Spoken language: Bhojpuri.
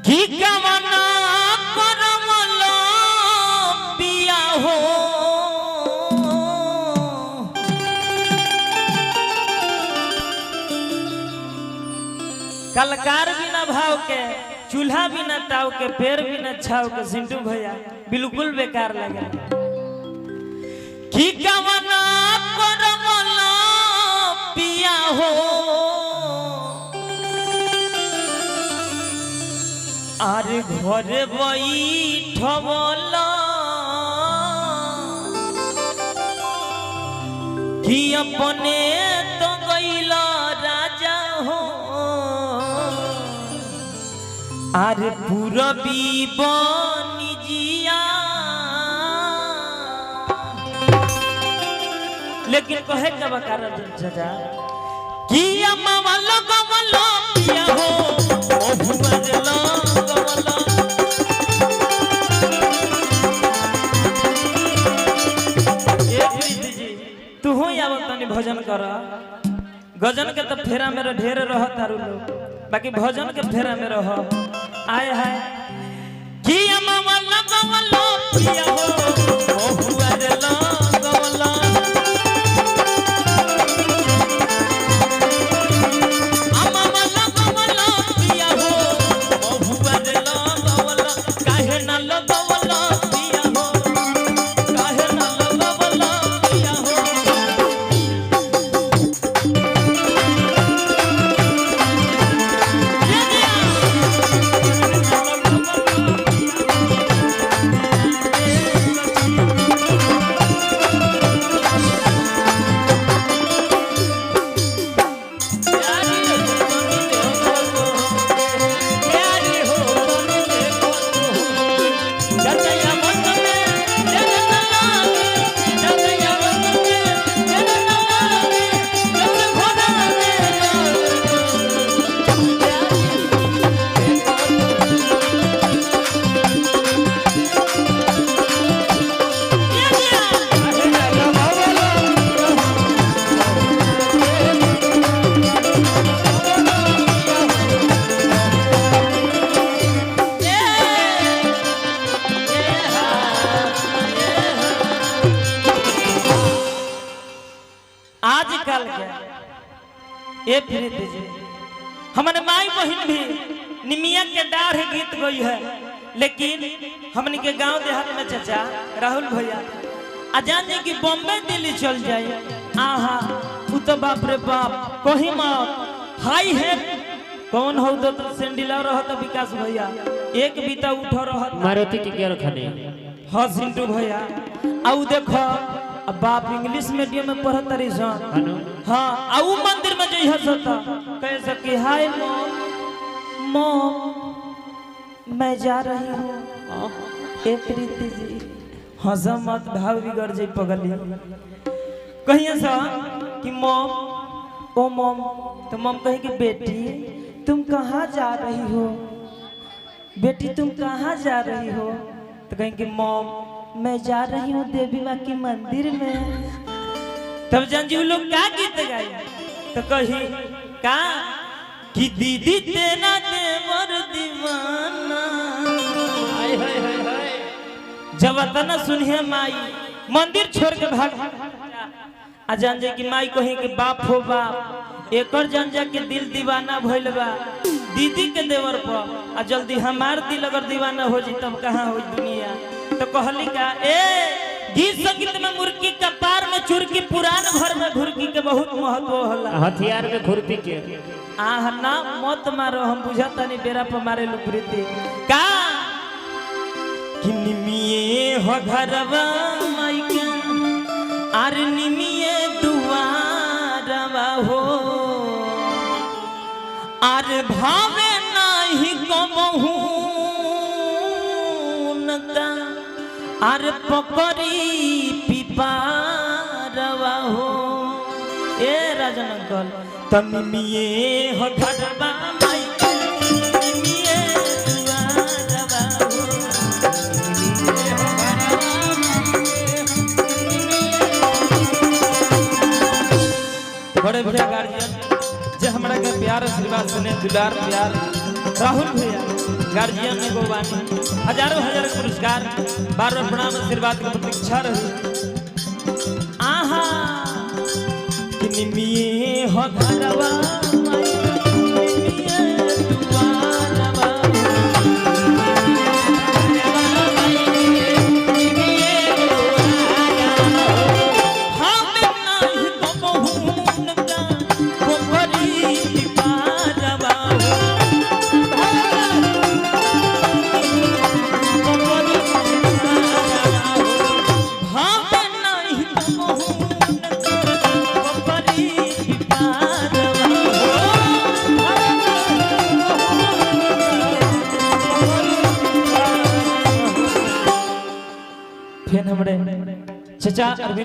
की कवना करमलो पिया हो कलकार बिना भाव के चूल्हा बिना ताव के पेड़ बिना छाव के सिंटू भैया बिल्कुल बेकार लगे की कवना करमलो पिया हो आर घर बैठवला कि अपने तो गईला राजा हो आर पूरबी बनिजिया लेकिन कहे का बकार चाचा कि अम्मा गमलो पिया हो ओ भुवरला गमलो ए प्रीति जी तू हो आव तनी भजन कर गजन के तो फेरा मेरे ढेर रह तारू लोग बाकी भजन के फेरा में रह आए हाय कि अम्मा गमलो पिया हो ओ भुवरला गमलो आजकल ये प्रीति जी हमारे माई बहन भी निमिया के डाढ़ गीत गई है लेकिन हमने के गांव देहात में चाचा राहुल भैया अजान जी की बॉम्बे दिल्ली चल जाए आहा उ तो बाप रे बाप कहीं मत हाई है कौन हो तो सेंडिला रहत विकास भैया एक बीता उठ रहत मारुति के क्या रखने हां सिंटू भैया आउ देखो अब बाप इंग्लिश मीडियम में पढ़त रही सन हाँ आउ मंदिर में जई हसता कह सके हाय मॉम मैं जा रही हूँ ए प्रीति जी हंसा मत भाव बिगड़ जाई पगली कहिए सा कि मॉम ओ मॉम तो मॉम कहे कि बेटी तुम कहाँ जा रही हो बेटी तुम कहाँ जा रही हो तो कहें कि मॉम मैं जा रही हूँ देवी माँ के मंदिर में तब जानजी लोग क्या गीत गाए तो कही का कि दीदी तेरा देवर दीवाना जब अतना सुनिए माई मंदिर छोड़ के भाग आ जान जाए कि माई कही कि बाप हो बाप एकर जान जा के दिल दीवाना भइल बा दीदी के देवर पर आ जल्दी हमार दिल अगर दीवाना हो जी तब कहाँ हो दुनिया तो कहली का ए गीत संगीत में मुर्गी का पार में चुरकी पुरान घर में घुरकी के बहुत महत्व होला हथियार में खुरपी के आह ना मत मारो हम बुझाता नहीं बेरा पर मारे लो प्रीति का कि निमिये हो घरवा माई के आर निमिये दुआरवा हो आर भावे नाही कबहू नका आर पकड़ी पिपारवा हो ए राजन अंकल तनिमिये हो घरवा माई के निमिये दुआरवा हो बड़े बड़े गार्जियन जे हमरा के प्यार आशीर्वाद सुने दुलार प्यार राहुल भैया गार्जियन में गोवानी हजारों हजार पुरस्कार बार बार प्रणाम आशीर्वाद की प्रतीक्षा रही आहा किनिमिए हो घरवा किनिमिए दुआरवा फिर हमरे चचा अरविंद